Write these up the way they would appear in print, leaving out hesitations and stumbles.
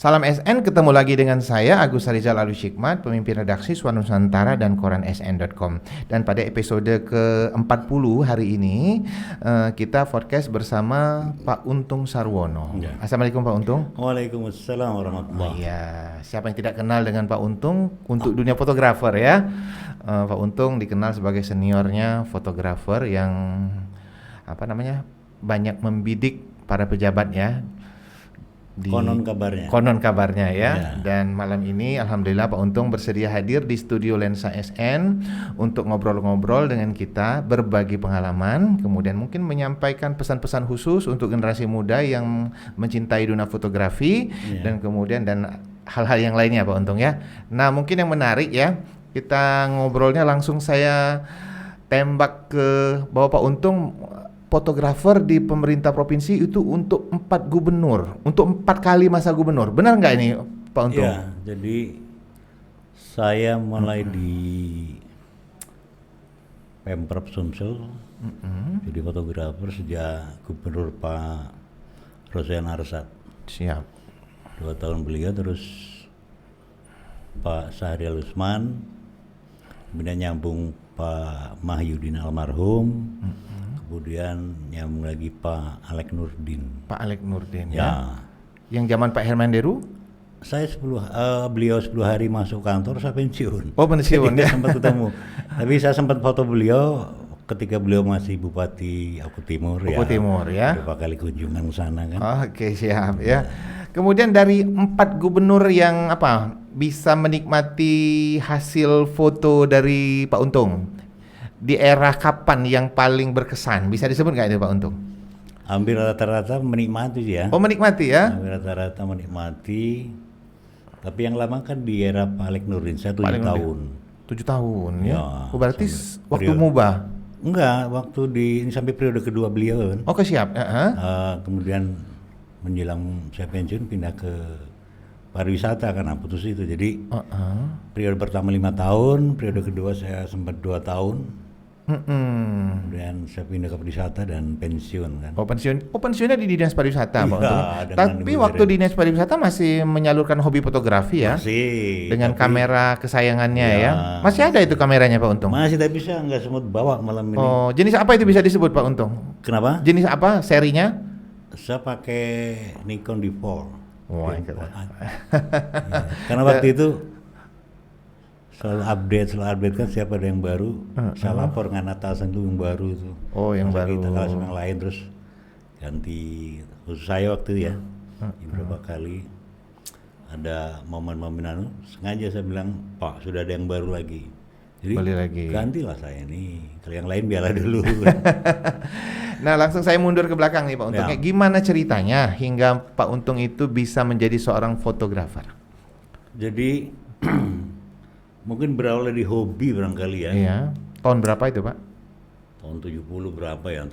Salam SN, ketemu lagi dengan saya Agus Harizal Alusyikmat, pemimpin redaksi Suara Nusantara dan koran sn.com. Dan pada episode ke-40 hari ini kita podcast bersama Pak Untung Sarwono. Ya. Assalamualaikum Pak Untung. Waalaikumsalam warahmatullahi wabarakatuh. Iya, siapa yang tidak kenal dengan Pak Untung untuk dunia fotografer ya. Pak Untung dikenal sebagai seniornya fotografer yang banyak membidik para pejabat ya. Konon kabarnya ya. Dan malam ini alhamdulillah Pak Untung bersedia hadir di studio Lensa SN untuk ngobrol-ngobrol dengan kita, berbagi pengalaman, kemudian mungkin menyampaikan pesan-pesan khusus untuk generasi muda yang mencintai dunia fotografi dan kemudian dan hal-hal yang lainnya Pak Untung ya. Nah, mungkin yang menarik ya, kita ngobrolnya langsung saya tembak ke bahwa Pak Untung fotografer di pemerintah provinsi itu untuk 4 gubernur, untuk 4 kali masa gubernur. Benar nggak ini Pak Untung? Ya, jadi saya mulai di Pemprov Sumsel jadi fotografer sejak Gubernur Pak Rosean Arsad. Siap. 2 tahun beliau, terus Pak Syahrial Usman, kemudian nyambung Pak Mahyudin almarhum. Kemudian nyambung lagi Pak Alek Nurdin. Pak Alek Nurdin ya. Yang zaman Pak Herman Deru? Saya beliau 10 hari masuk kantor, saya pensiun. Oh, pensiun ya. Sempat ketemu. Tapi saya sempat foto beliau ketika beliau masih Bupati Oku Timur ya. Oku Timur ya. Beberapa kali kunjungan ke sana kan. Oke, siap ya. Kemudian dari 4 gubernur yang bisa menikmati hasil foto dari Pak Untung, di era kapan yang paling berkesan? Bisa disebut nggak itu Pak Untung? Hampir rata-rata menikmati ya. Oh, menikmati ya? Hampir rata-rata menikmati. Tapi yang lama kan di era Pak Alek Nurdin, saya 7 tahun. 7 tahun ya? Ya, Oh, berarti waktu mubah? Enggak, waktu ini sampai periode kedua beliau kan. Oke, siap. Kemudian menjelang saya pensiun pindah ke pariwisata karena putus itu. Jadi periode pertama 5 tahun, periode kedua saya sempat 2 tahun. Kemudian saya pindah ke pariwisata dan pensiun kan. Oh, pensiunnya di dinas pariwisata Pak Untung. Tapi Ibu waktu dinas pariwisata masih menyalurkan hobi fotografi ya? Masih. Dengan kamera kesayangannya ya? Masih ada itu kameranya Pak Untung? Masih, tapi saya nggak sempat bawa malam ini. Oh, jenis apa itu bisa disebut Pak Untung? Kenapa? Jenis apa serinya? Saya pakai Nikon D4. Wah, Karena waktu itu selalu update kan, siapa ada yang baru, saya lapor dengan atasan itu yang baru itu. Oh, yang baru. Kita kalah sama yang lain, terus ganti. Khusus saya waktu itu ya, beberapa kali ada momen-momen sengaja saya bilang, Pak sudah ada yang baru lagi. Jadi beli lagi. Gantilah saya nih, kalau yang lain biarlah dulu. Nah, langsung saya mundur ke belakang nih Pak Untung. Ya. Gimana ceritanya hingga Pak Untung itu bisa menjadi seorang fotografer? Jadi mungkin berawal dari hobi barangkali ya. Iya. Tahun berapa itu Pak? Tahun 70 berapa ya?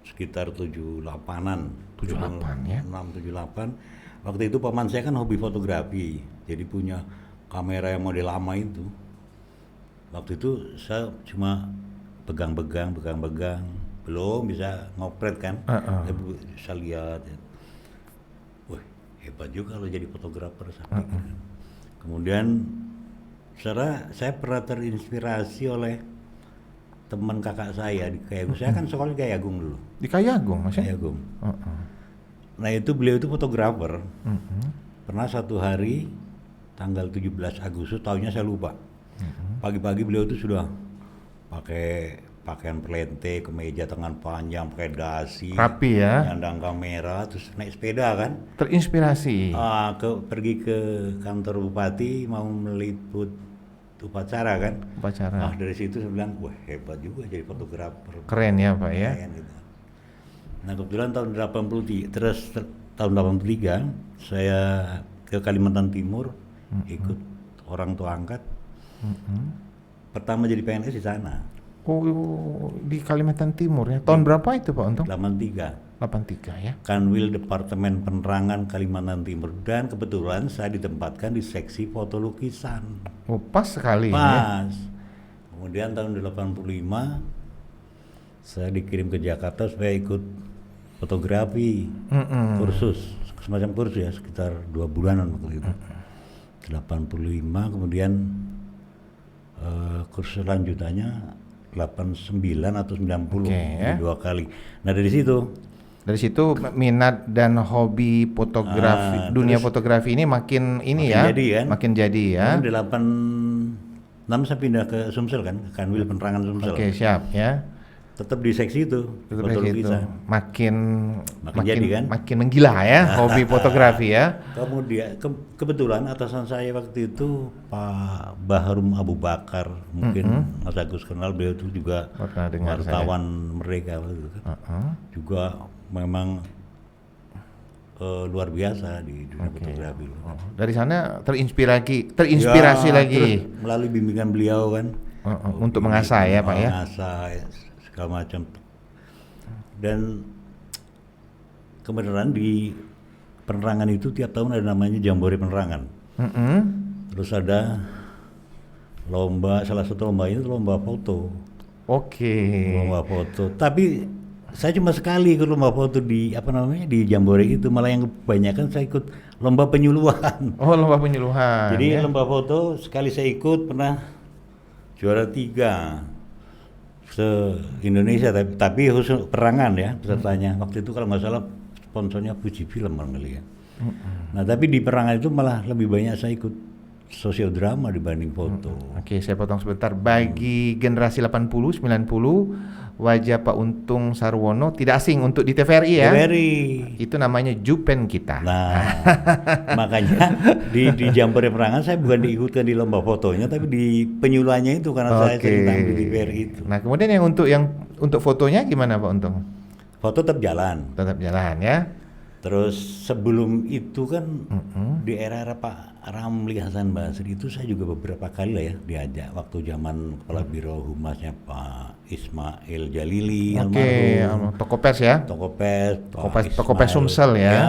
Sekitar 78-an. 78 ya? 6, 78. Waktu itu paman saya kan hobi fotografi. Jadi punya kamera yang model lama itu. Waktu itu saya cuma pegang, belum bisa ngopret kan. Saya bisa lihat. Wah, hebat juga kalau jadi fotografer. Kemudian saya pernah terinspirasi oleh teman kakak saya di Kayagung. Saya kan sekolah di Kayagung dulu. Di Kayagung maksudnya? Kayagung. Nah itu beliau itu fotografer. Pernah satu hari tanggal 17 Agustus, tahunnya saya lupa. Pagi-pagi beliau itu sudah pakai pakaian pelente, kemeja tangan panjang, pakai dasi, rapi ya, nyandang kamera, terus naik sepeda kan. Terinspirasi. Pergi ke kantor bupati mau meliput upacara kan. Upacara. Dari situ saya bilang, wah hebat juga jadi fotografer. Keren ya Pak ya. Gitu. Nah kebetulan tahun 83 saya ke Kalimantan Timur, ikut orang tua angkat. Pertama jadi PNS di sana. Oh, di Kalimantan Timur ya. Tahun berapa itu Pak Untung? 83 ya. Kanwil Departemen Penerangan Kalimantan Timur, dan kebetulan saya ditempatkan di seksi foto lukisan. Oh, pas sekali. Pas. Kemudian tahun 85 saya dikirim ke Jakarta supaya ikut fotografi, kursus, semacam kursus ya, sekitar 2 bulanan waktu itu. 85, kemudian kursus lanjutannya 89 atau 90, Oke, 2 kali. Nah dari situ minat dan hobi fotografi, dunia terus fotografi ini makin ini makin ya, jadi kan. makin jadi ya. Kemudian 86 saya pindah ke Sumsel kan, ke Kanwil Penerangan Sumsel. Oke, siap ya. Tetap di seksi itu, Tetap foto kayak gitu. lukisan. Makin jadi kan. makin menggila ya hobi fotografi ya. Kemudian kebetulan atasan saya waktu itu Pak Bahrum Abu Bakar, mungkin Mas Agus kenal, beliau itu juga Pernah dengar wartawan mereka waktu itu kan. Juga memang luar biasa di dunia fotografi. Oh, dari sana terinspirasi Ya, lagi terus melalui bimbingan beliau kan. untuk mengasah ya Pak ya. Mengasah ya, segala macam. Dan kebenaran di penerangan itu tiap tahun ada namanya Jambore Penerangan. Terus ada lomba, salah satu lomba itu lomba foto. Oke. Lomba foto. Tapi saya cuma sekali ikut lomba foto di di Jambore itu, malah yang kebanyakan saya ikut lomba penyuluhan. Oh, lomba penyuluhan. Jadi ya. lomba foto sekali saya ikut pernah juara 3 se-Indonesia, tapi khusus perangan ya pesertanya. Waktu itu kalau nggak salah sponsornya Fuji Film barangkali ya. Nah tapi di perangan itu malah lebih banyak saya ikut sosiodrama dibanding foto. Oke, saya potong sebentar. Bagi generasi 80, 90, wajah Pak Untung Sarwono tidak asing untuk di TVRI ya. TVRI. Itu namanya Jupen kita. Nah, makanya di Jambore Perangan saya bukan diikutkan di lomba fotonya, tapi di penyuluhannya itu karena saya sering tampil di TVRI itu. Nah, kemudian yang untuk fotonya gimana Pak Untung? Foto tetap jalan. Tetap jalan ya. Terus sebelum itu kan di era-era Pak Ramli Hasan Basri itu saya juga beberapa kali lah ya diajak waktu zaman Kepala Biro Humasnya Pak Ismail Jalili Oke, almarhum. toko pers ya. Toko pers Sumsel ya.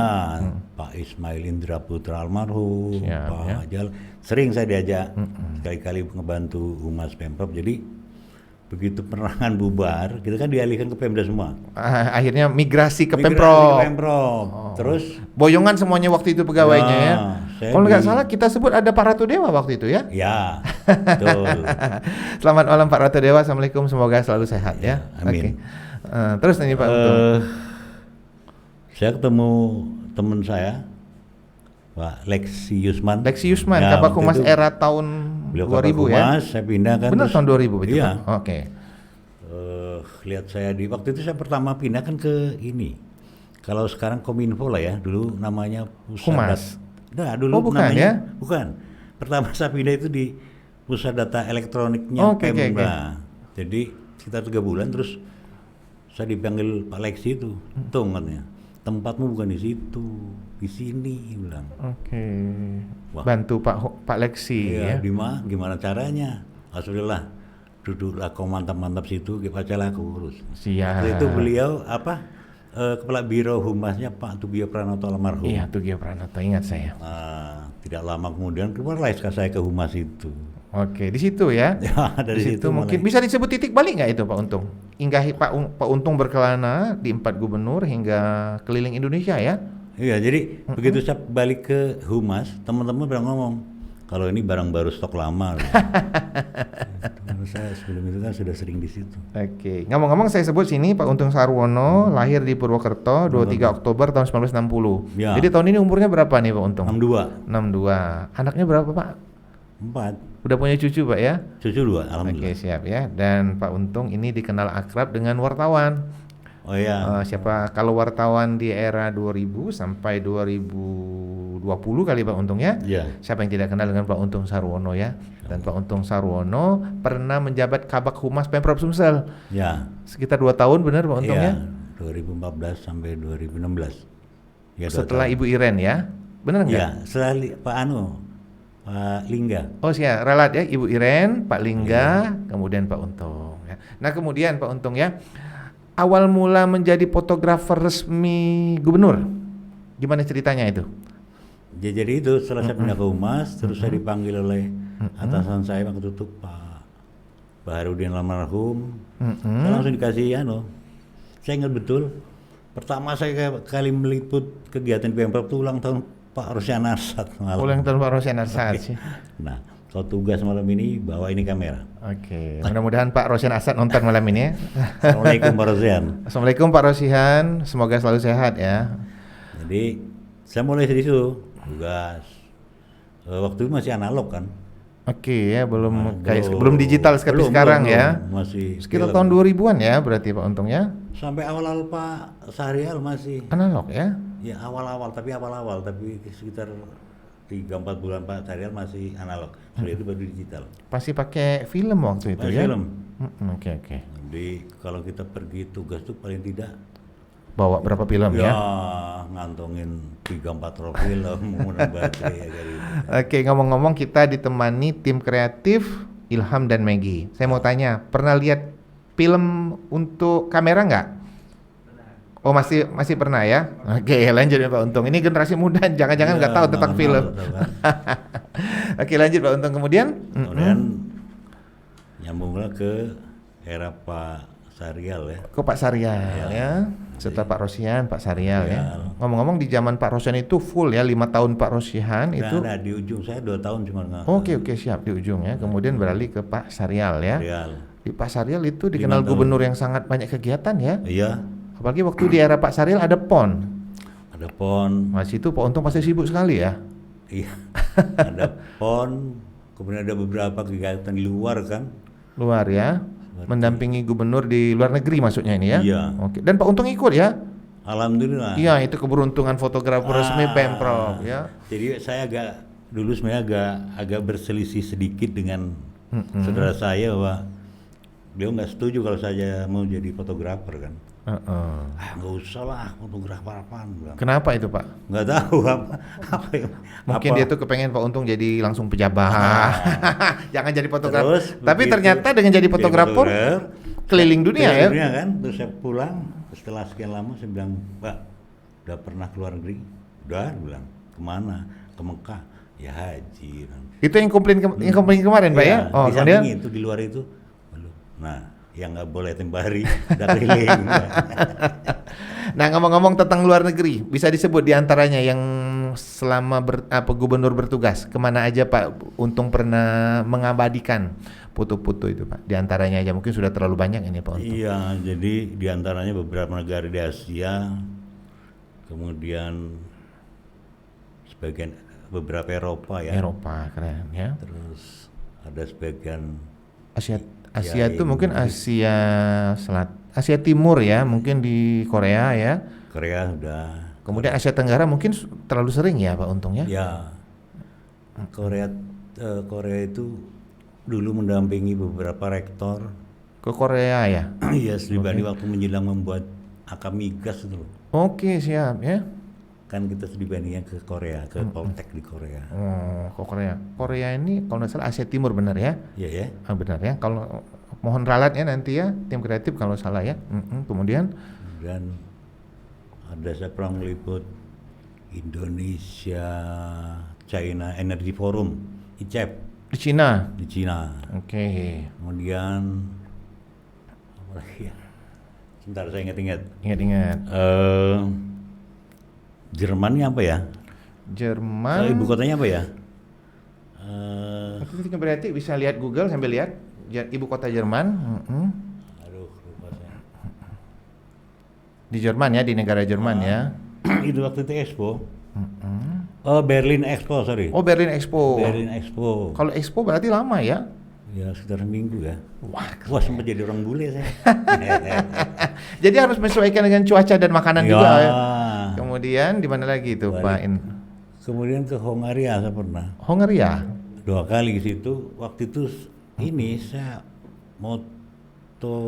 Pak Ismail Indra Putra almarhum, Siap, Pak Jal, sering saya diajak sekali-kali ngebantu Humas Pemprov. Jadi begitu penerangan bubar, kita kan dialihkan ke Pemda semua. Akhirnya migrasi ke Migrasi Pemprov. ke Pemprov. Terus Boyongan semuanya waktu itu pegawainya ya. saya Kalau nggak salah kita sebut ada Pak Ratu Dewa waktu itu ya. ya, betul. Selamat malam Pak Ratu Dewa. Assalamualaikum, semoga selalu sehat ya. Amin. Oke. Terus nih Pak Untung. Saya ketemu teman saya, Pak Lexi Yusman. Lexi Yusman, Ya, Kabak waktu Humas itu era tahun beliau 2000 Kabak ya. Humas, saya pindah kan. Benar terus- tahun 2000 betul Iya. Pak? Oke. Lihat saya di waktu itu saya pertama pindah kan ke ini. Kalau sekarang Kominfo lah ya, dulu namanya Humas. Nah, dulu Oh, bukan namanya ya? bukan. Pertama saya pindah itu di Pusat Data Elektroniknya Oke, oke, Pemda. Jadi sekitar 3 bulan terus saya dipanggil Pak Lexi itu, Tung katanya, tempatmu bukan di situ, di sini, bilang. Oke. Wah. Bantu Pak Lexi ya. Iya, gimana caranya? Alhamdulillah, duduklah kau mantap-mantap situ, bacalah aku urus. Siap. Waktu itu beliau Kepala Biro Humasnya Pak Tugio Pranoto almarhum. Iya, Tugio Pranoto, ingat saya. Tidak lama kemudian keluarlah SK saya ke Humas itu. Oke, di situ ya. Ya, dari Di situ mungkin bisa disebut titik balik nggak itu Pak Untung? Hingga Pak Untung berkelana di 4 gubernur hingga keliling Indonesia ya. Iya, jadi begitu saya balik ke Humas, teman-teman bilang ngomong, kalau ini barang baru stok lama. Karena saya sebelum itu kan sudah sering di situ. Oke, ngomong-ngomong saya sebut sini Pak Untung Sarwono lahir di Purwokerto 23 Oktober tahun 1960. Ya. Jadi tahun ini umurnya berapa nih Pak Untung? 62, 62. Anaknya berapa Pak? 4, Udah punya cucu Pak ya? cucu 2, Oke, alhamdulillah. siap ya. Dan Pak Untung ini dikenal akrab dengan wartawan. Oh iya. Siapa kalau wartawan di era 2000 sampai 2020 kali Pak Untung ya? Iya. Siapa yang tidak kenal dengan Pak Untung Sarwono ya? Dan Pak Untung Sarwono pernah menjabat Kabak Humas Pemprov Sumsel Ya. sekitar 2 tahun, benar Pak Untung ya? 2014 sampai 2016. Ya, 2 Setelah tahun. Ibu Iren ya? Benar nggak? Ya, setelah Pak Lingga. Oh siap, relat ya Ibu Iren, Pak Lingga, kemudian Pak Untung ya. Nah kemudian Pak Untung ya, awal mula menjadi fotografer resmi gubernur, gimana ceritanya itu? Ya, jadi itu setelah saya pindah ke Humas, terus saya dipanggil oleh atasan saya waktu itu Pak Baharudin almarhum. Saya langsung dikasih saya ingat betul Pertama saya kali meliput kegiatan Pemprov itu ulang tahun Pak Rosyan Arsad malam. Ulang tahun Pak Rosyan Arsad sih. Nah, kalau tugas malam ini bawa ini kamera. Oke, mudah-mudahan Pak Rosyan Arsad nonton malam ini ya. Assalamualaikum Pak Rosyan. Assalamualaikum Pak Rosyan, semoga selalu sehat ya. Jadi saya mulai dari situ tugas. Waktu itu masih analog kan. Oke ya, belum digital seperti sekarang ya. Masih sekitar film. tahun 2000-an ya berarti Pak Untung ya. Sampai awal-awal Pak Sahrial masih Analog ya. ya awal-awal tapi sekitar 3-4 bulan Pak Sahrial masih analog. Setelah itu baru digital. Pasti pakai film waktu itu Pakai ya. film. Oke. Jadi kalau kita pergi tugas tuh paling tidak Bawa berapa film ya? ngantongin 3-4 roll film menggunakan baterai ya dari itu. Oke, ngomong-ngomong kita ditemani tim kreatif Ilham dan Maggie. Saya mau tanya, pernah lihat film untuk kamera nggak? Oh masih pernah ya? Oke, lanjut ya Pak Untung. Ini generasi muda, jangan-jangan nggak tahu tentang film. Tahu kan. Oke, lanjut Pak Untung. Kemudian nyambunglah ke era Pak Sahrial ya. ke Pak Sahrial ya. Setelah Pak Rosyan, Pak Sahrial ya. Ngomong-ngomong di zaman Pak Rosyan itu full ya, 5 tahun Pak Rosyan itu. Nah, di ujung saya 2 tahun cuma nggak. Oke, siap di ujung ya. Kemudian beralih ke Pak Sahrial ya. Sahrial. Di Pak Sahrial itu dikenal gubernur yang sangat banyak kegiatan ya. Iya. Apalagi waktu di era Pak Sahrial ada PON. Ada PON. Mas itu Pak Untung pasti sibuk sekali ya. Iya. Ada PON. Kemudian ada beberapa kegiatan di luar kan. Luar ya. Mendampingi gubernur di luar negeri maksudnya ini ya. Iya. Oke. Dan Pak Untung ikut ya. Alhamdulillah. Iya, itu keberuntungan fotografer resmi Pemprov ya. Jadi saya dulu sebenarnya agak berselisih sedikit dengan saudara saya bahwa beliau nggak setuju kalau saya mau jadi fotografer kan. Nggak usah lah fotografer apaan. Kenapa itu Pak? Nggak tahu Mungkin dia tuh kepengen Pak Untung jadi langsung pejabat. Jangan jadi fotografer. Terus, tapi begitu ternyata dengan jadi fotografer keliling dunia ya. Dunia kan. Terus saya pulang setelah sekian lama saya bilang, Pak, udah pernah keluar negeri? Udah, bilang. Kemana? Ke Mekah. Ya haji. Itu yang komplain kemarin Pak ya? Oh, di samping itu di luar itu. Belum. Nah, yang nggak boleh tembari udah keliling. Nah, ngomong-ngomong tentang luar negeri, bisa disebut diantaranya yang selama gubernur bertugas kemana aja Pak Untung pernah mengabadikan foto-foto itu Pak? Diantaranya aja, mungkin sudah terlalu banyak ini Pak Untung. Iya, jadi diantaranya beberapa negara di Asia, kemudian beberapa Eropa ya. Eropa keren ya. Terus ada sebagian Asia itu mungkin Asia Timur ya, mungkin di Korea ya. Korea udah. Kemudian Asia Tenggara mungkin terlalu sering ya Pak Untung ya. Ya. Korea itu dulu mendampingi beberapa rektor. Ke Korea ya. Iya, Sribani waktu menjelang membuat Akamigas itu loh. Oke, siap ya. Kan kita Sribaninya ke Korea, ke Poltek di Korea. Oh, ke Korea. Korea ini kalau nggak salah Asia Timur benar ya? Iya ya. Benar ya. Kalau mohon ralatnya nanti ya tim kreatif kalau salah ya. Kemudian ada saya pernah meliput Indonesia China Energy Forum ICEF di Cina. di Cina. Oke. Kemudian apa lagi ya? Sebentar saya ingat-ingat. Ingat-ingat. Jermannya apa ya? Jerman. Ibu kotanya apa ya? Tim kreatif bisa lihat Google sambil lihat ibu kota Jerman. Aduh, lupa saya. Di Jerman ya, di negara Jerman ya. Itu waktu itu Expo. Oh, Berlin Expo, sorry. Oh, Berlin Expo. Berlin Expo. Kalau Expo berarti lama ya? Ya, sekitar minggu ya. Wah, sempat jadi orang bule saya. Jadi harus menyesuaikan dengan cuaca dan makanan Ya. juga ya. Kemudian di mana lagi itu Pak? Kemudian ke Hongaria saya pernah. Hongaria. 2 kali ke situ. Waktu itu ini saya moto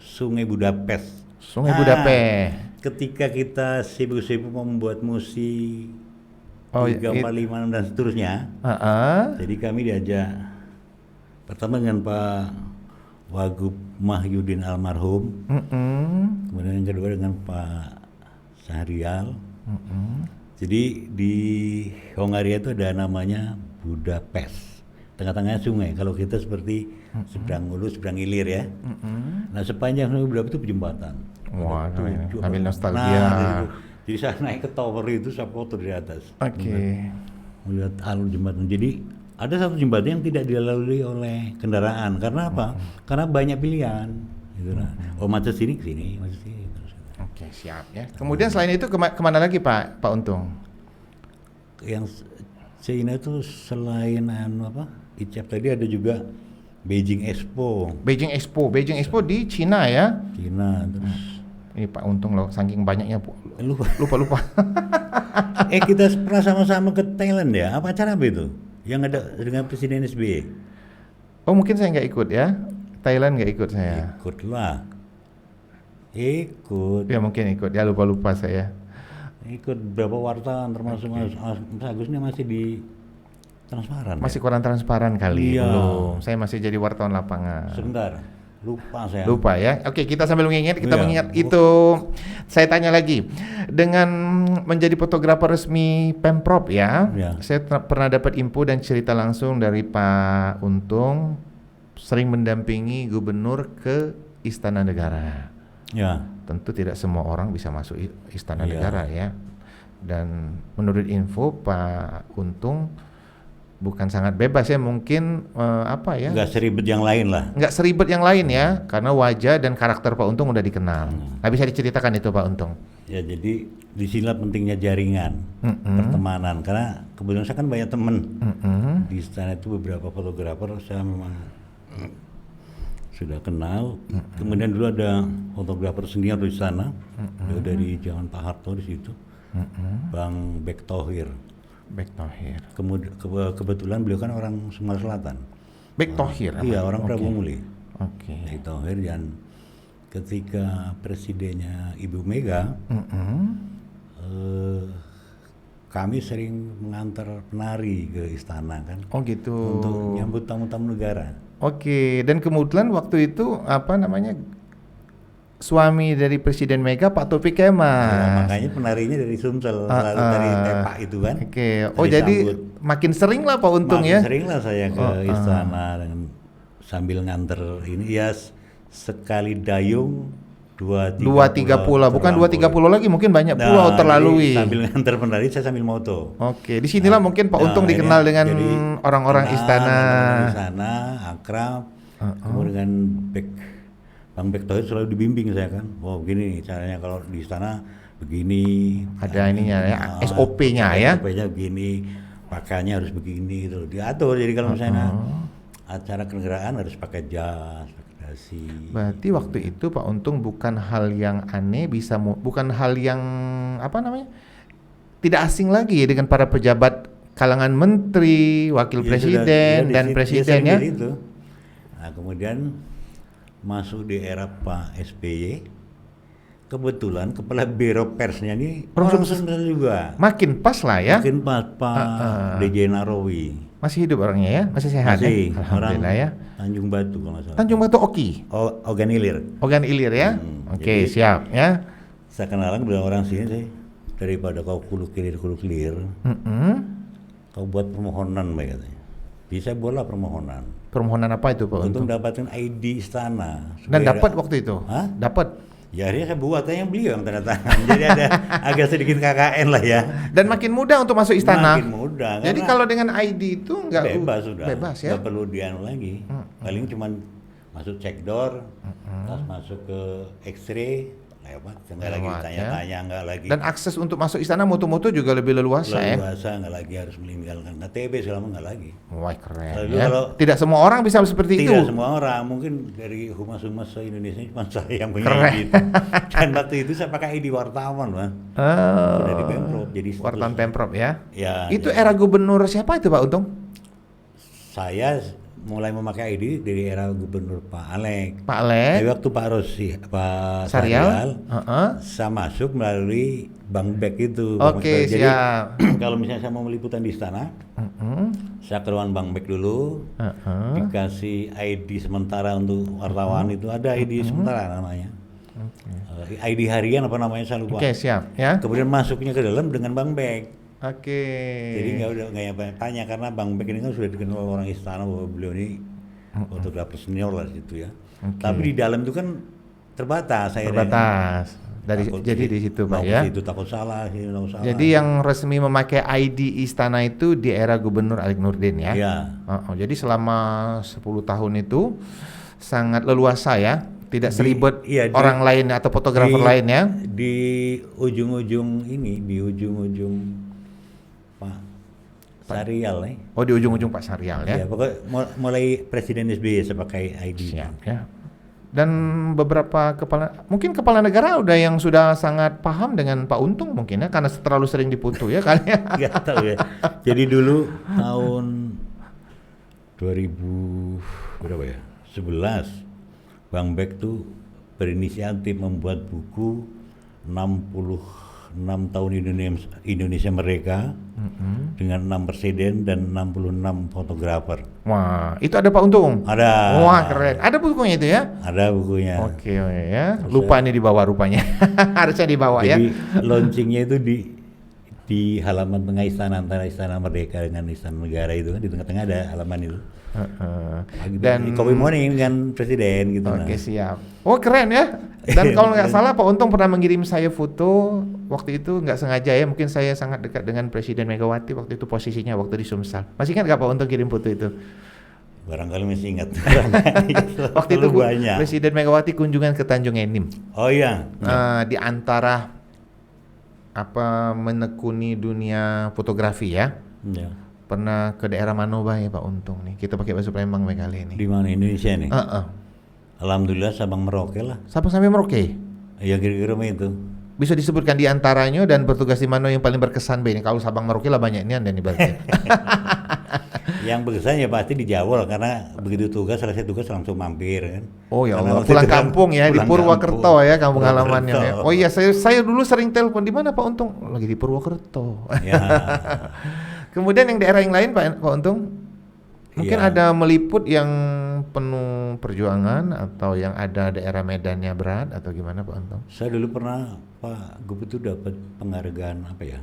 Sungai Budapest. Sungai Budapest. Ketika kita sibuk-sibuk membuat musik 3, 4, 5, 6 dan seterusnya. Jadi kami diajak pertama dengan Pak Wagub Mahyudin almarhum. Kemudian yang kedua dengan Pak Sahrial. Jadi di Hongaria itu ada namanya Budapest. Tengah-tengahnya sungai. Kalau kita seperti seberang hulu, seberang hilir ya. Nah, sepanjang Sungai Budapest itu jembatan. Wah, Tujuh sambil apa? nostalgia. Nah, jadi saya naik ke tower itu, saya foto di atas. Oke. Melihat alur jembatan. Jadi ada satu jembatan yang tidak dilalui oleh kendaraan. Karena apa? Karena banyak pilihan. Gitu nah. Oh macet sini ke sini, macet sini. Terus. Oke, siap ya. Kemudian selain itu kemana lagi Pak Untung? Yang China itu selain ICAP tadi ada juga Beijing Expo. Beijing Expo di Cina ya? Cina terus. Ini Pak Untung loh, saking banyaknya lupa. Kita pernah sama-sama ke Thailand ya? Apa acara apa itu? Yang ada dengan Presiden SBY? Oh mungkin saya nggak ikut ya, Thailand nggak ikut saya. Ikutlah. Ikut. Ya mungkin ikut, ya lupa saya. Ikut berapa wartawan termasuk Mas Agusnya masih di transparan. Masih kurang transparan kali, Iya. belum. Saya masih jadi wartawan lapangan. Sebentar, lupa saya. Lupa ya. Oke, kita sambil mengingat, kita Iya. mengingat itu. Saya tanya lagi, dengan menjadi fotografer resmi Pemprov ya, Iya. saya pernah dapat info dan cerita langsung dari Pak Untung sering mendampingi gubernur ke Istana Negara. Ya. Tentu tidak semua orang bisa masuk Istana Iya. Negara ya. Dan menurut info Pak Untung bukan sangat bebas ya, mungkin Nggak seribet yang lain lah. nggak seribet yang lain ya, karena wajah dan karakter Pak Untung udah dikenal. Nah, bisa diceritakan itu Pak Untung? Ya jadi disinilah pentingnya jaringan, pertemanan. Karena kebetulan saya kan banyak teman. Di istana itu beberapa fotografer saya memang sudah kenal. Kemudian dulu ada fotografer senior di sana, dia dari zaman Pak Harto di situ, Bang Bek Thohir. Bek Thohir. Kebetulan beliau kan orang Sumatera Selatan. Bek Thohir. Iya, orang Prabu Muli. Oke. Bek Thohir, dan ketika presidennya Ibu Mega, kami sering mengantar penari ke istana kan, Oh gitu. untuk nyambut tamu-tamu negara. Oke, dan kebetulan waktu itu suami dari Presiden Mega Pak Taufik Kemas. Ya, makanya penarinya dari Sumsel, selalu dari Tepak itu kan. Oke. Oh Dari jadi sambut. makin sering lah Pak Untung Makin ya. sering lah saya ke istana dengan sambil nganter ini ya, sekali dayung dua tiga pulau, bukan 2-3 pulau lagi, mungkin banyak pulau terlalui. Sambil nganter penari saya sambil moto. Oke, disinilah mungkin Pak Untung dikenal dengan orang-orang istana. Di sana akrab. Kemudian Bang Bek Thohir selalu dibimbing saya kan. Oh begini caranya kalau di istana begini. Ada ininya ya, SOP-nya ya. SOP-nya begini, pakaiannya harus begini gitu. Diatur. Jadi kalau misalnya acara kenegaraan harus pakai jas, pakai dasi. Berarti waktu itu Pak Untung bukan hal yang aneh, bukan hal yang tidak asing lagi dengan para pejabat kalangan menteri, wakil presiden dan presiden ya. Nah kemudian masuk di era Pak SBY, kebetulan kepala biro persnya ini orang Sumsel juga. Makin pas lah ya. Makin pas Pak DJ Narawi. Masih hidup orangnya ya, masih sehat Masih, ya. Alhamdulillah ya. Tanjung Batu kalau nggak salah. Tanjung Batu Oki. Ogan Ilir. Ogan Ilir ya. Oke, jadi- siap ya. Saya kenalan dengan orang sini sih, daripada kau kulu kilir, kau buat permohonan baik katanya. Bisa bola permohonan. Permohonan apa itu Pak Untuk Untung? mendapatkan ID istana. Dan Supaya dapat waktu itu? Hah? Dapat. Ya akhirnya saya buat, yang beliau yang tanda tangan. Jadi ada agak sedikit KKN lah ya. Dan makin mudah untuk masuk istana. Makin mudah. Jadi karena kalau dengan ID itu nggak bebas sudah. Bebas ya. Nggak perlu dianu lagi. Paling cuman masuk cek door, pas masuk ke X-ray, lewat. Nggak lagi Lewat, tanya-tanya, nggak lagi. Dan akses untuk masuk istana moto-moto juga lebih leluasa ya. Leluasa, nggak lagi harus meninggalkan KTP segala macam, nggak lagi. Wah keren Lalu ya. kalau- Tidak semua orang bisa seperti itu. Tidak semua orang, mungkin dari humas-humas se-Indonesia cuma saya yang punya Keren. ID itu. Dan waktu itu saya pakai ID wartawan, Mas. Oh, Dari Pemprov, jadi wartawan Pemprov ya. Ya, Itu ya. era gubernur siapa itu Pak Untung? Saya mulai memakai ID dari era Gubernur Pak Alek. Pak Alek, Dari waktu Pak Rosi, Pak Sarial. Sarial, saya masuk melalui Bang Bek itu. Bang Oke, Bek. Jadi siap. kalau misalnya saya mau meliputan di istana, Mm-mm. saya ke ruangan Bang Bek dulu, Uh-uh. dikasih ID sementara untuk wartawan itu, ada ID sementara namanya. ID harian apa namanya saya lupa. Oke, siap ya. Kemudian masuknya ke dalam dengan Bang Bek. Oke. Jadi nggak banyak tanya, karena Bang Bek ini kan sudah dikenal orang istana bahwa beliau ini fotografer senior lah gitu ya. Tapi di dalam itu kan terbatas akhirnya. Terbatas. Jadi di situ Pak ya. Itu takut salah. Jadi yang resmi memakai ID Istana itu di era Gubernur Alik Nurdin ya. Iya. Jadi selama 10 tahun itu sangat leluasa ya. Tidak seribet orang lain atau fotografer lain ya. Di ujung-ujung Pak Sarial nih. Oh, di ujung-ujung Pak Sarial ya. Ya, pokoknya mulai Presiden SBY saya pakai ID. Siap ya. Dan beberapa kepala negara udah yang sudah sangat paham dengan Pak Untung mungkin ya, karena terlalu sering diputu ya kali ya. Nggak tahu ya. Jadi dulu tahun 2000 berapa ya? 11 Bang Bek tuh berinisiatif membuat buku 66 tahun Indonesia Merdeka dengan 6 presiden dan 66 fotografer. Wah, itu ada Pak Untung? Ada. Wah, keren. Ada bukunya itu ya? Ada bukunya. Oke, ya. Lupa nih dibawa rupanya. Harusnya dibawa ya. Jadi launchingnya itu di halaman tengah istana, antara Istana Merdeka dengan Istana Negara itu kan, di tengah-tengah ada halaman itu. Dan Kopi Morning dengan presiden gitu. Oke, siap. Oh, keren ya. Dan kalau nggak salah Pak Untung pernah mengirim saya foto waktu itu, nggak sengaja ya, mungkin saya sangat dekat dengan Presiden Megawati waktu itu posisinya waktu di Sumsel. Masih ingat nggak Pak Untung kirim foto itu? Barangkali masih ingat. Waktu itu Presiden Megawati kunjungan ke Tanjung Enim. Oh iya. Di antara menekuni dunia fotografi ya. Ya. Pernah ke daerah Manoba ya Pak Untung nih. Kita pakai bahasa Palembang kali ini. Di mana, Indonesia nih? Alhamdulillah Sabang Merauke lah. Sabang sampai Merauke? Iya, kira-kira itu. Bisa disebutkan di antaranya dan bertugas di mana yang paling berkesan ini? Kalau Sabang Merauke lah banyak ini Anda nih berarti. Yang berkesan ya pasti di Jawa, karena begitu selesai tugas langsung mampir kan. Oh ya Allah, pulang kampung ya, di Purwokerto ya kampung halamannya ya. Oh iya, saya dulu sering telepon, di mana Pak Untung? Lagi di Purwokerto. Ya. Kemudian yang daerah yang lain Pak Untung? Mungkin ada meliput yang penuh perjuangan atau yang ada daerah medannya berat atau gimana Pak Untung? Saya dulu pernah Pak Gubernur dapat penghargaan apa ya?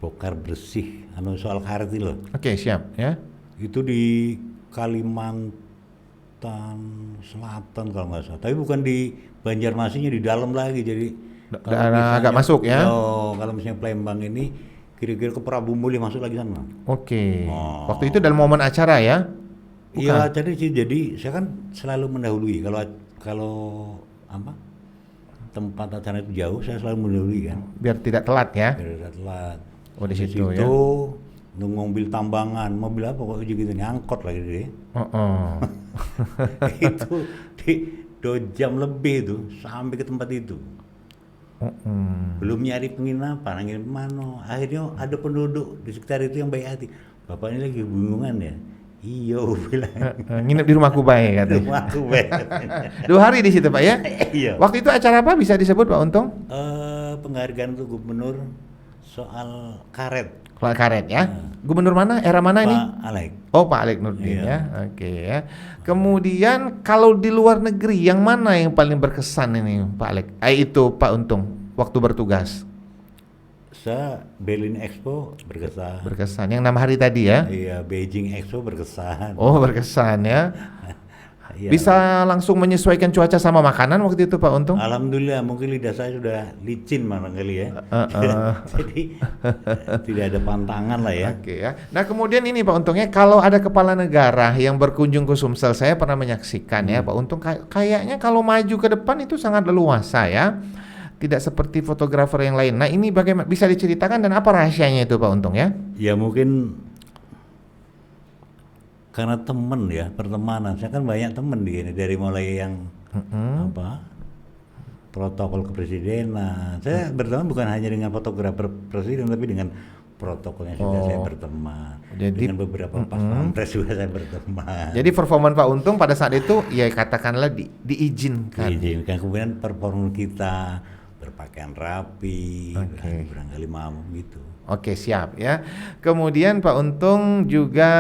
Bokar bersih, soal karet itu loh. Oke, siap ya. Itu di Kalimantan Selatan kalau nggak salah. Tapi bukan di Banjarmasinnya, di dalam lagi. Jadi daerah agak masuk ya. Kalau misalnya Palembang ini kira-kira ke Prabu Mulih masuk lagi sana. Oke. Waktu itu dalam momen acara ya? Iya, jadi saya kan selalu mendahului. Kalau tempat acara itu jauh, saya selalu mendahului kan. Biar tidak telat ya? Biar tidak telat. Oh, di situ ya. Nunggu mobil tambangan, mobil apa kok gitu, angkot lagi deh. Itu di 2 jam lebih itu sampai ke tempat itu. Belum nyari penginapan, ngirim mana. Akhirnya ada penduduk di sekitar itu yang baik hati. Bapak ini lagi kebingungan ya. Iya, bilang. Nginep di rumah Kubai katanya. Rumah Kubai. 2 hari di situ Pak ya? Iya. Waktu itu acara apa bisa disebut Pak Untung? Penghargaan untuk gubernur soal karet. Soal karet ya? Gubernur mana? Era mana ini? Pak Alex. Oh, Pak Alex Nurdin ya. Oke ya. Kemudian kalau di luar negeri yang mana yang paling berkesan ini Pak Alex? Itu Pak Untung waktu bertugas. Saya Berlin Expo berkesan. Berkesan. Yang 6 hari tadi ya? Iya, Beijing Expo berkesan. Oh, berkesan ya. Bisa langsung menyesuaikan cuaca sama makanan waktu itu Pak Untung? Alhamdulillah, mungkin lidah saya sudah licin barangkali ya. Jadi tidak ada pantangan lah ya. Oke ya. Nah kemudian ini Pak Untung ya, kalau ada kepala negara yang berkunjung ke Sumsel, saya pernah menyaksikan ya Pak Untung, kayaknya kalau maju ke depan itu sangat leluasa ya. Tidak seperti fotografer yang lain. Nah ini bagaimana, bisa diceritakan dan apa rahasianya itu Pak Untung ya? Ya mungkin karena temen ya, pertemanan. Saya kan banyak temen di ini, dari mulai yang protokol kepresidenan. Saya berteman bukan hanya dengan fotografer presiden, tapi dengan protokolnya juga saya berteman. Jadi, dengan beberapa pas pampres juga saya berteman. Jadi performa Pak Untung pada saat itu ya katakanlah diizinkan. Diizinkan, kemudian performa kita berpakaian rapi, barangkali mampu gitu. Oke, siap ya. Kemudian Pak Untung juga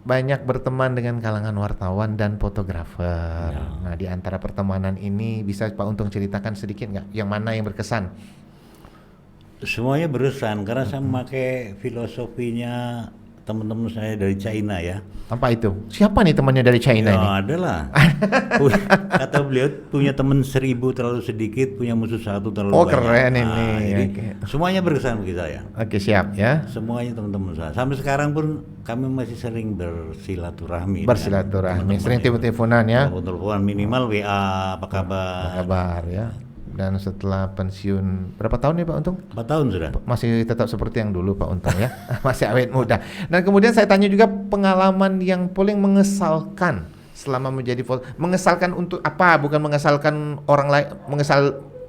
banyak berteman dengan kalangan wartawan dan fotografer. Ya. Nah, di antara pertemanan ini bisa Pak Untung ceritakan sedikit nggak? Yang mana yang berkesan? Semuanya berkesan karena saya memakai filosofinya teman-teman saya dari China ya. Apa itu? Siapa nih temannya dari China Ya ini? adalah. Kata beliau punya teman 1000 terlalu sedikit, punya musuh satu terlalu Oh banyak. keren ini. Jadi Oke. semuanya berkesan bagi saya. Oke, siap ya. Semuanya teman-teman saya. Sampai sekarang pun kami masih sering bersilaturahmi. Bersilaturahmi, sering telepon-teleponan ya. Telepon minimal WA, apa kabar? Kabar ya. Dan setelah pensiun berapa tahun ya Pak Untung? 4 tahun sudah. Masih tetap seperti yang dulu Pak Untung ya. Masih awet muda. Dan kemudian saya tanya juga pengalaman yang paling mengesalkan selama menjadi mengesalkan untuk apa? Bukan mengesalkan orang lain,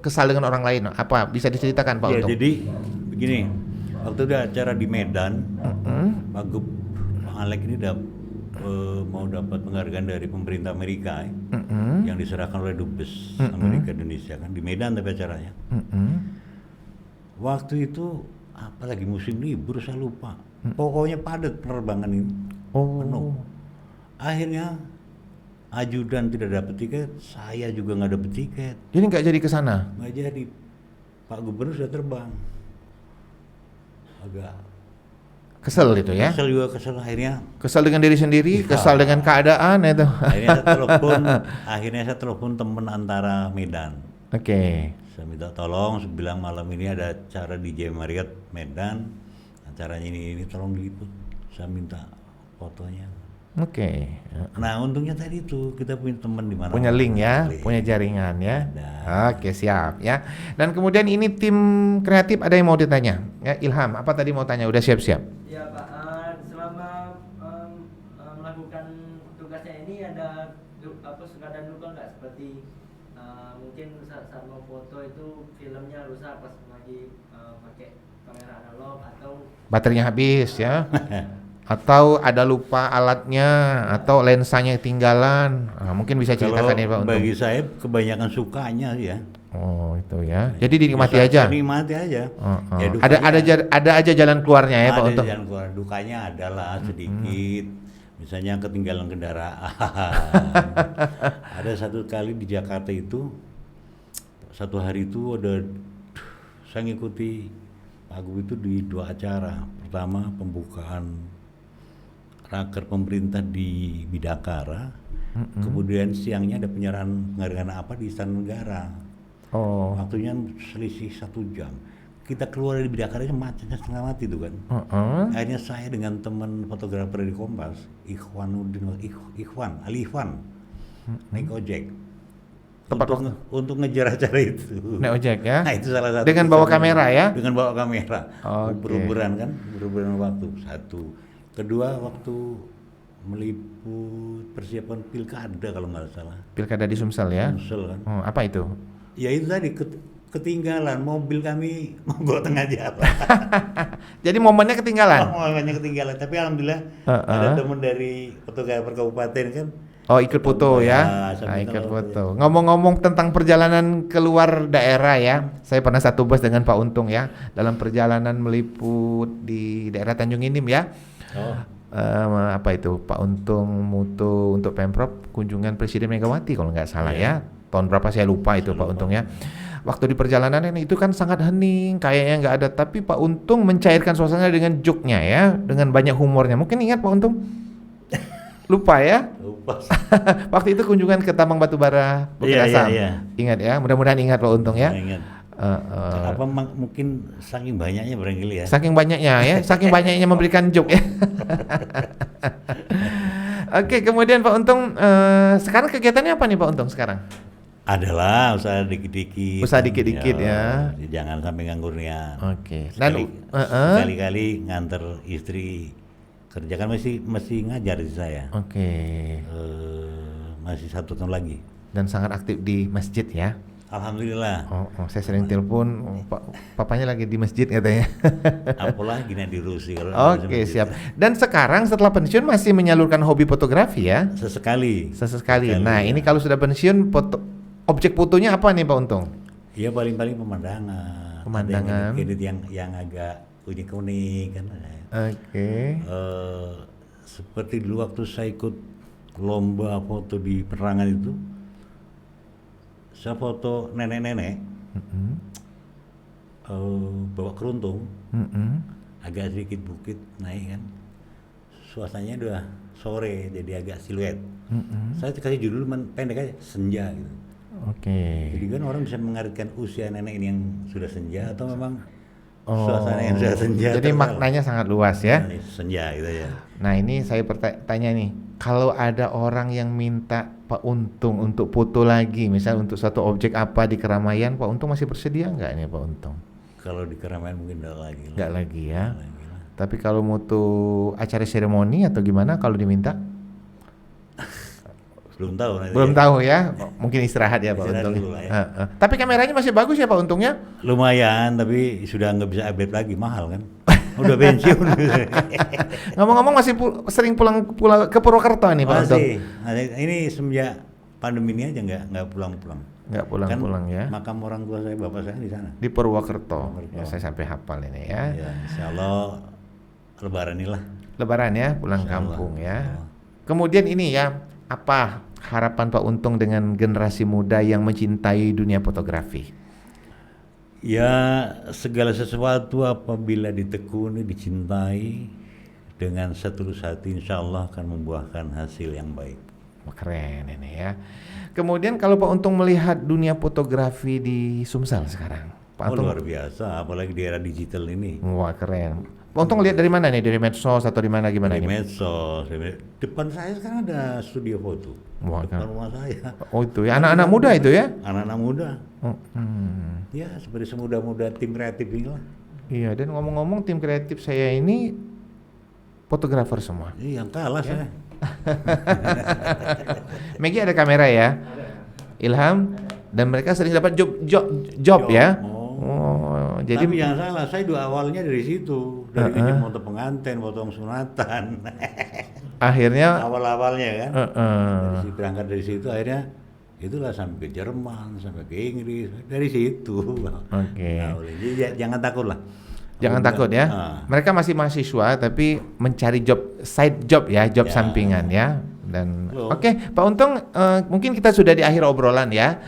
kesal dengan orang lain. Apa? Bisa diceritakan Pak Ya, Untung? jadi begini. Waktu ada acara di Medan, Pak Alek ini mau dapat penghargaan dari pemerintah Amerika yang diserahkan oleh Dubes Amerika Indonesia kan di Medan tapi acaranya. Waktu itu apalagi musim libur saya lupa. Pokoknya padat penerbangan ini. Penuh. Akhirnya ajudan tidak dapat tiket, saya juga nggak dapat tiket. Jadi nggak jadi ke sana? Nggak jadi. Pak Gubernur sudah terbang. Agak Kesel itu ya? kesel juga, kesel akhirnya. Kesal dengan diri sendiri, kesal dengan keadaan itu. Akhirnya saya telepon teman antara Medan. Oke. Saya minta tolong, saya bilang malam ini ada acara di J Marriott Medan, acaranya ini tolong diliput. Saya minta fotonya. Oke. Nah untungnya tadi itu kita punya teman di mana. Punya link ya, punya jaringan ya. Ada. Oke, siap ya. Dan kemudian ini tim kreatif ada yang mau ditanya? Ya, Ilham, apa tadi mau tanya? Udah siap-siap? Ya Pak, selama melakukan tugasnya ini ada sekadar luka nggak seperti mungkin saat mau foto itu filmnya rusak pas lagi pakai kamera analog atau Baterainya habis ya. Atau ada lupa alatnya atau lensanya ketinggalan. Mungkin bisa ceritakan ya Pak untuk. Bagi saya kebanyakan sukanya ya. Oh, itu ya. Jadi dinikmati aja. Dinikmati aja. Ya, dukanya- ada aja jalan keluarnya ya Pak ada untuk. jalan keluar, dukanya adalah sedikit. Misalnya ketinggalan kendaraan. Ada satu kali di Jakarta itu, satu hari itu saya ngikuti Pak Gub itu di 2 acara. Pertama pembukaan raker pemerintah di Bidakara, kemudian siangnya ada penyerahan penghargaan apa di Istana Negara. Oh. Waktunya selisih 1 jam. Kita keluar dari Bidakara macetnya setengah mati tuh kan. Akhirnya saya dengan teman fotografer di Kompas, Ali Ikhwan, naik ojek. Untuk ngejar acara itu. Naik ojek ya. Nah itu salah satu. Dengan bawa kamera ya. Dengan bawa kamera. Oke. Beruberan waktu. Satu. Kedua waktu meliput persiapan pilkada kalau nggak salah. Pilkada di Sumsel ya. Sumsel kan. Apa itu? Ya itu tadi ketinggalan mobil kami mogok tengah jalan. Jadi momennya ketinggalan. Momennya ketinggalan. Tapi alhamdulillah ada teman dari fotografer kabupaten kan. Oh, ikut foto ya. Ikut foto. Ngomong-ngomong tentang perjalanan keluar daerah ya. Saya pernah satu bus dengan Pak Untung ya dalam perjalanan meliput di daerah Tanjung Inim ya. Apa itu Pak Untung mutu untuk Pemprov kunjungan Presiden Megawati kalau nggak salah ya. Tahun berapa saya lupa itu Pak Untung ya. Waktu di perjalanan itu kan sangat hening, kayaknya nggak ada. Tapi Pak Untung mencairkan suasana dengan joke-nya ya, dengan banyak humornya. Mungkin ingat Pak Untung? Lupa ya? Lupa. Waktu itu kunjungan ke Tambang Batubara Bukit Asam. Iya. Ingat ya, mudah-mudahan ingat Pak Untung ya. Ingat. Mungkin saking banyaknya barangkali ya. Saking banyaknya memberikan joke ya. Oke, kemudian Pak Untung, sekarang kegiatannya apa nih Pak Untung sekarang? Adalah usaha dikit-dikit. Usaha dikit-dikit ya. Jangan sampai nganggurnya. Oke. Sekali-kali nganter istri kerja kan masih ngajar di saya. Oke. Masih 1 tahun lagi. Dan sangat aktif di masjid ya. Alhamdulillah. Saya sering telepon, papanya lagi di masjid katanya. Apalagi di Rusi kalau. Oke, siap. Dan sekarang setelah pensiun masih menyalurkan hobi fotografi ya? Sesekali. Nah, ini kalau sudah pensiun objek fotonya apa nih Pak Untung? Iya paling-paling pemandangan. Ada edit yang agak unik-unik kan. Oke. Seperti dulu waktu saya ikut lomba foto di penerangan itu, saya foto nenek-nenek bawa keruntung, agak sedikit bukit naik kan, suasananya udah sore jadi agak siluet. Saya kasih judul pendek aja, senja gitu. Oke. Jadi kan orang bisa mengartikan usia nenek ini yang sudah senja atau memang suasana yang sudah senja. Jadi maknanya sangat luas ya. Nah, senja gitu ya. Nah ini saya tanya nih, kalau ada orang yang minta Pak Untung untuk foto lagi, misal untuk satu objek apa di keramaian, Pak Untung masih bersedia nggak nih Pak Untung? Kalau di keramaian mungkin nggak lagi. Nggak lagi ya. Nggak lagi lah. Tapi kalau mutu acara seremoni atau gimana kalau diminta? Belum tahu. Nanti Belum tahu ya. Mungkin istirahat ya Pak Istirahat Untung. dulu lah ya. Tapi kameranya masih bagus ya Pak Untungnya? Lumayan, tapi sudah nggak bisa update lagi, mahal kan? Udah pensiun. Ngomong-ngomong masih sering pulang ke Purwokerto nih Pak Untung? Masih. Ini semenjak pandemi ini aja nggak pulang-pulang. Nggak pulang-pulang Kan ya? makam orang tua saya, bapak saya di sana. Di Purwokerto. Purwokerto. Ya, saya sampai hafal ini ya. Ya, insya Allah Lebaran inilah. Lebaran ya, pulang Insya Allah, kampung insya ya. Allah. Kemudian ini ya, apa harapan Pak Untung dengan generasi muda yang mencintai dunia fotografi? Ya, segala sesuatu apabila ditekuni, dicintai dengan setulus hati, insya Allah akan membuahkan hasil yang baik. Wah, keren ini ya. Kemudian kalau Pak Untung melihat dunia fotografi di Sumsel sekarang, Pak Untung, Luar biasa, apalagi di era digital ini. wah keren. Pak Untung lihat dari mana nih? Dari medsos atau di mana gimana Di nih? medsos, depan saya sekarang ada studio foto. Wah, Depan kan. rumah saya. Oh itu ya, anak-anak muda itu ya? Anak-anak muda. Oh, Ya, seperti semuda-muda tim kreatif inilah. Iya, dan ngomong-ngomong tim kreatif saya ini fotografer semua. Ini yang kalah saya. Maggie ada kamera ya? Ilham, dan mereka sering dapat job ya? Oh, jadi Tapi yang salah, saya dua awalnya dari situ. Dari pinjam foto pengantin, potong sunatan. akhirnya Awal-awalnya kan. Berangkat dari situ, akhirnya itulah sampai ke Jerman, sampai ke Inggris. Dari situ. Oke. Nah, jadi jangan takut lah. Jangan takut ya. Mereka masih mahasiswa tapi mencari side job ya, job Ya. sampingan ya. Dan Loh. oke, Pak Untung, mungkin kita sudah di akhir obrolan ya.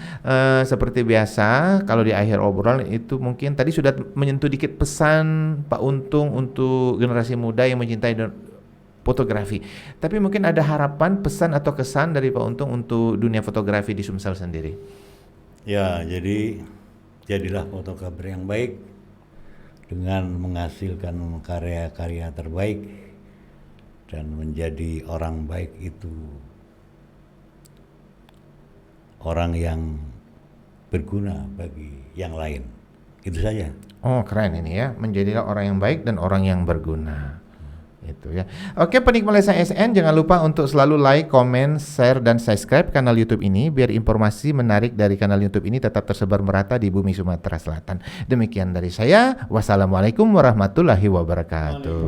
Seperti biasa, kalau di akhir obrolan itu mungkin tadi sudah menyentuh dikit pesan Pak Untung untuk generasi muda yang mencintai fotografi. Tapi mungkin ada harapan, pesan atau kesan dari Pak Untung untuk dunia fotografi di Sumsel sendiri. Ya, jadi jadilah fotografer yang baik dengan menghasilkan karya-karya terbaik dan menjadi orang baik itu orang yang berguna bagi yang lain. Itu saja. Oh, keren ini ya. Menjadilah orang yang baik dan orang yang berguna. Itu ya. Oke, penikmat Lensa SN, jangan lupa untuk selalu like, comment, share, dan subscribe kanal YouTube ini biar informasi menarik dari kanal YouTube ini tetap tersebar merata di bumi Sumatera Selatan. Demikian dari saya. Wassalamualaikum warahmatullahi wabarakatuh.